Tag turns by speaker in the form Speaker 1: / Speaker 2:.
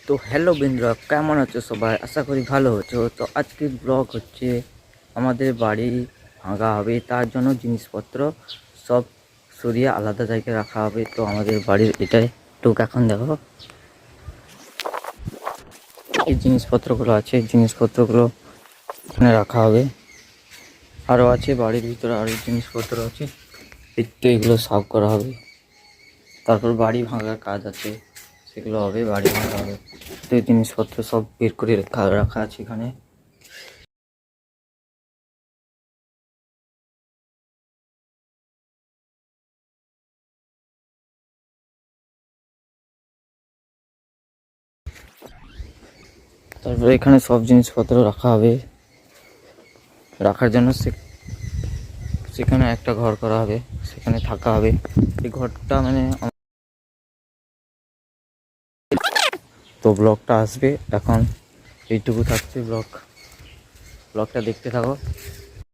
Speaker 1: তো হ্যালো বন্ধুরা, কেমন আছো সবাই? আশা করি ভালো আছো। তো আজকের ব্লগ হচ্ছে আমাদের বাড়ি ভাঙা হবে, তার জন্য জিনিসপত্র সব সরিয়ে আলাদা জায়গায় রাখা হবে। তো আমাদের বাড়ির এটাই টুক এখন দেখো এই জিনিসপত্রগুলো আছে, জিনিসপত্রগুলো এখানে রাখা হবে। আরও আছে বাড়ির ভিতরে আরও জিনিসপত্র আছে, তো এগুলো সাফ করা হবে। তারপর বাড়ি ভাঙার কাজ আছে, সেগুলো হবে, বাড়ি ভাঙা হবে। তো এই জিনিসপত্র সব বের করে রাখা রাখা আছে এখানে। তারপরে এখানে সব জিনিসপত্র রাখা হবে, রাখার জন্য সেখানে একটা ঘর করা হবে, সেখানে থাকা হবে। এই ঘরটা মানে তো ব্লগটা আসবে এখন, এইটুকু থাকছে ব্লগটা দেখতে থাকো।